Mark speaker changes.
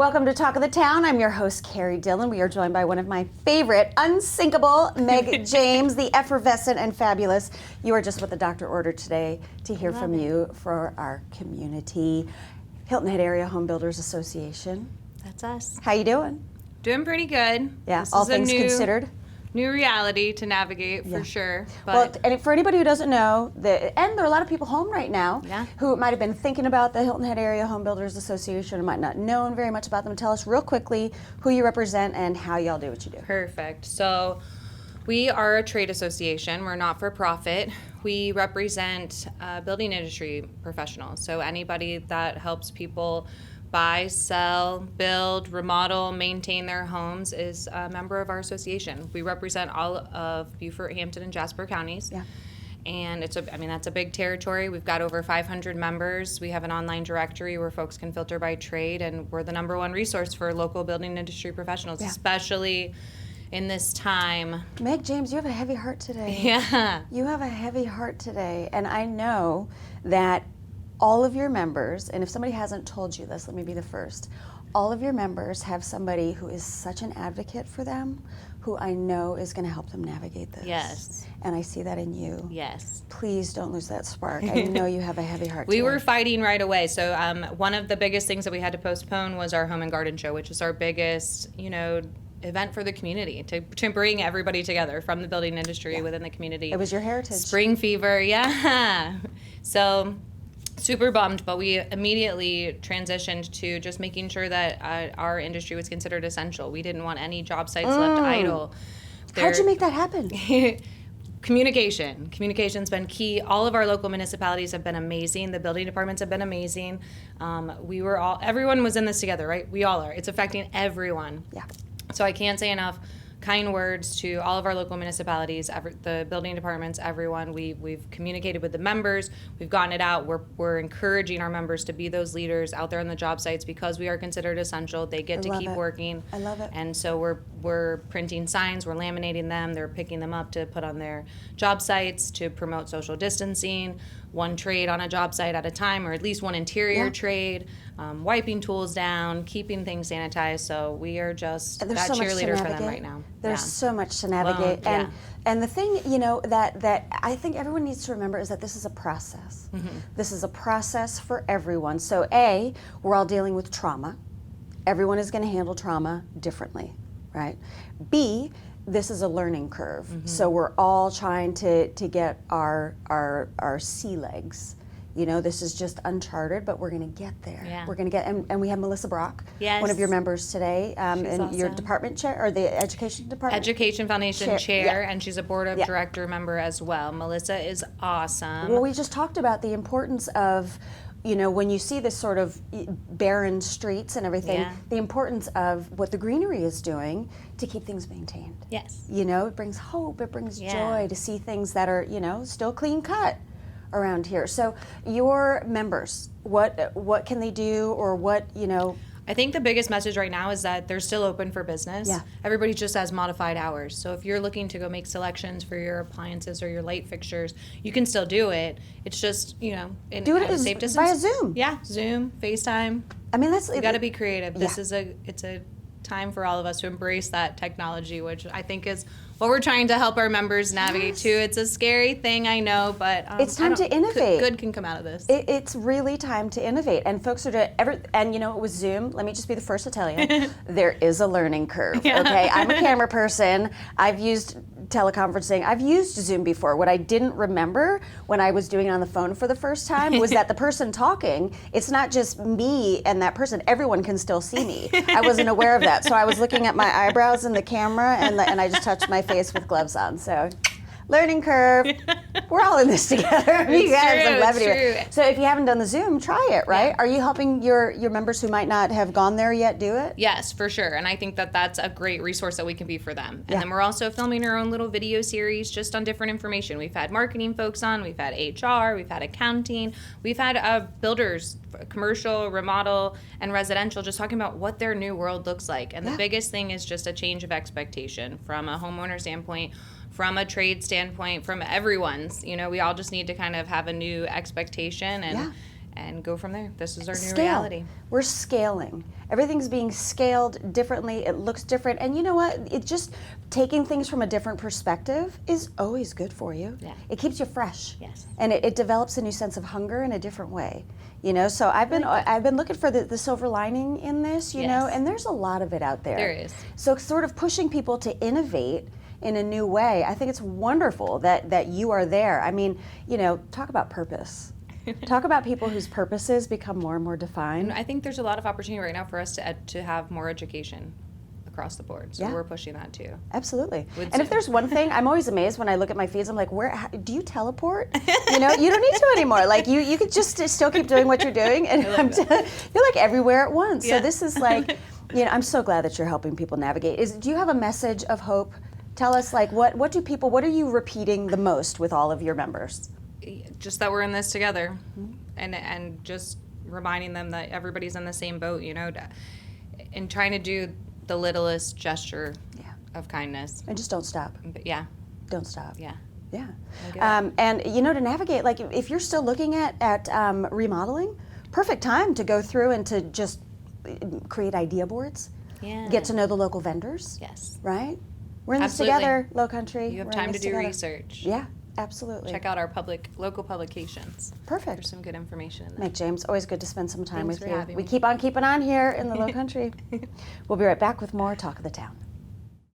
Speaker 1: Welcome to Talk of the Town. I'm your host, Carrie Dillon. We are joined by one of my favorite, unsinkable, Meg James, the effervescent and fabulous. You are just what the doctor ordered today to hear from you for our community. Hilton Head Area Home Builders Association.
Speaker 2: That's us.
Speaker 1: How you doing?
Speaker 2: Doing pretty good.
Speaker 1: Yeah,
Speaker 2: this
Speaker 1: all
Speaker 2: is
Speaker 1: things considered.
Speaker 2: New reality to navigate for sure. But
Speaker 1: well, and for anybody who doesn't know, and there are a lot of people home right now who might have been thinking about the Hilton Head Area Home Builders Association and might not know very much about them. Tell us real quickly who you represent and how y'all do what you do.
Speaker 2: Perfect. So we are a trade association. We're not for profit. We represent building industry professionals. So anybody that helps people buy, sell, build, remodel, maintain their homes is a member of our association. We represent all of Beaufort, Hampton, and Jasper counties.
Speaker 1: Yeah.
Speaker 2: And that's a big territory. We've got over 500 members. We have an online directory where folks can filter by trade, and we're the #1 resource for local building industry professionals, especially in this time.
Speaker 1: Meg James, you have a heavy heart today.
Speaker 2: Yeah.
Speaker 1: You have a heavy heart today, and I know that all of your members, and if somebody hasn't told you this, let me be the first. All of your members have somebody who is such an advocate for them, who I know is going to help them navigate this.
Speaker 2: Yes.
Speaker 1: And I see that in you.
Speaker 2: Yes.
Speaker 1: Please don't lose that spark. I know you have a heavy heart
Speaker 2: We
Speaker 1: today.
Speaker 2: were fighting right away. So one of the biggest things that we had to postpone was our Home and Garden Show, which is our biggest, event for the community to bring everybody together from the building industry within the community.
Speaker 1: It was your heritage.
Speaker 2: Spring fever, yeah. So super bummed, but we immediately transitioned to just making sure that our industry was considered essential. We didn't want any job sites left idle.
Speaker 1: How'd you make that happen?
Speaker 2: Communication's been key. All of our local municipalities have been amazing. The building departments have been amazing. Everyone was in this together, right? We all are. It's affecting everyone.
Speaker 1: Yeah.
Speaker 2: So I can't say enough kind words to all of our local municipalities, the building departments, everyone. We've communicated with the members. We've gotten it out. We're encouraging our members to be those leaders out there on the job sites because we are considered essential. They get to keep working.
Speaker 1: I love it.
Speaker 2: And so we're printing signs. We're laminating them. They're picking them up to put on their job sites to promote social distancing. One trade on a job site at a time, or at least one interior trade, wiping tools down, keeping things sanitized. So we are just that cheerleader for them right now.
Speaker 1: There's so much to navigate. And the thing, that I think everyone needs to remember is that this is a process. Mm-hmm. This is a process for everyone. So A, we're all dealing with trauma. Everyone is going to handle trauma differently, right? B, this is a learning curve. Mm-hmm. So we're all trying to get our sea legs. This is just uncharted, but we're going to get there.
Speaker 2: Yeah.
Speaker 1: We're going to get, and we have Melissa Brock,
Speaker 2: one
Speaker 1: of your members today, and
Speaker 2: awesome.
Speaker 1: Your department chair, or the education department?
Speaker 2: Education Foundation chair, and she's a board of director member as well. Melissa is awesome.
Speaker 1: Well, we just talked about the importance of, when you see this sort of barren streets and everything, the importance of what the greenery is doing to keep things maintained.
Speaker 2: Yes.
Speaker 1: It brings hope, it brings joy to see things that are, still clean cut around here. So your members, what can they do, or what,
Speaker 2: I think the biggest message right now is that they're still open for business. Yeah. Everybody just has modified hours. So if you're looking to go make selections for your appliances or your light fixtures, you can still do it. It's just, do it
Speaker 1: at a safe distance. Via Zoom.
Speaker 2: Yeah, Zoom, FaceTime.
Speaker 1: I mean,
Speaker 2: you got to be creative. It's a time for all of us to embrace that technology, which I think is what we're trying to help our members navigate to. It's a scary thing, I know, but
Speaker 1: it's time to innovate.
Speaker 2: Good can come out of this.
Speaker 1: It's really time to innovate, and folks are doing and with Zoom. Let me just be the first to tell you, there is a learning curve. Yeah. Okay, I'm a camera person. I've used teleconferencing. I've used Zoom before. What I didn't remember when I was doing it on the phone for the first time was that the person talking, it's not just me and that person. Everyone can still see me. I wasn't aware of that, so I was looking at my eyebrows in the camera, and I just touched my face with gloves on. So, learning curve. We're all in this together. So if you haven't done the Zoom, try it, right? Yeah. Are you helping your members who might not have gone there yet do it?
Speaker 2: Yes, for sure. And I think that that's a great resource that we can be for them. And then we're also filming our own little video series just on different information. We've had marketing folks on, we've had HR, we've had accounting, we've had builders, commercial, remodel, and residential, just talking about what their new world looks like. And the biggest thing is just a change of expectation from a homeowner standpoint, from a trade standpoint, from everyone's. We all just need to kind of have a new expectation and and go from there. This is our new
Speaker 1: Scale.
Speaker 2: reality.
Speaker 1: We're scaling. Everything's being scaled differently. It looks different. And you know what? It just taking things from a different perspective is always good for you.
Speaker 2: Yeah.
Speaker 1: It keeps you fresh.
Speaker 2: Yes.
Speaker 1: And it develops a new sense of hunger in a different way. You know, so I've been looking for the silver lining in this, you know, and there's a lot of it out there.
Speaker 2: There is.
Speaker 1: So sort of pushing people to innovate in a new way. I think it's wonderful that you are there. I mean, you know, talk about purpose. Talk about people whose purposes become more and more defined.
Speaker 2: I think there's a lot of opportunity right now for us to have more education across the board. So
Speaker 1: Yeah.
Speaker 2: we're pushing that too.
Speaker 1: Absolutely.
Speaker 2: With
Speaker 1: And if
Speaker 2: Zoom.
Speaker 1: there's one thing, I'm always amazed when I look at my feeds. I'm like, do you teleport? You know, you don't need to anymore. Like you could just still keep doing what you're doing, and you're like everywhere at once.
Speaker 2: Yeah.
Speaker 1: So this is like, you know, I'm so glad that you're helping people navigate. Do you have a message of hope? Tell us, like, what are you repeating the most with all of your members?
Speaker 2: Just that we're in this together, and just reminding them that everybody's in the same boat, you know, and trying to do the littlest gesture of kindness.
Speaker 1: And just don't stop.
Speaker 2: But yeah,
Speaker 1: Don't stop.
Speaker 2: yeah.
Speaker 1: Yeah.
Speaker 2: Okay.
Speaker 1: And you know, to navigate, like if you're still looking at remodeling, perfect time to go through and to just create idea boards.
Speaker 2: Yeah.
Speaker 1: Get to know the local vendors.
Speaker 2: Yes.
Speaker 1: Right? We're in
Speaker 2: Absolutely.
Speaker 1: this together, Low Country.
Speaker 2: You have
Speaker 1: We're in
Speaker 2: time to
Speaker 1: this
Speaker 2: do
Speaker 1: together.
Speaker 2: research.
Speaker 1: Yeah, absolutely.
Speaker 2: Check out our local publications.
Speaker 1: Perfect.
Speaker 2: There's some good information in there.
Speaker 1: Mick James, always good to spend some time
Speaker 2: Thanks
Speaker 1: with
Speaker 2: for
Speaker 1: you.
Speaker 2: having
Speaker 1: We
Speaker 2: me.
Speaker 1: keep on keeping on here in the Low Country. We'll be right back with more Talk of the Town.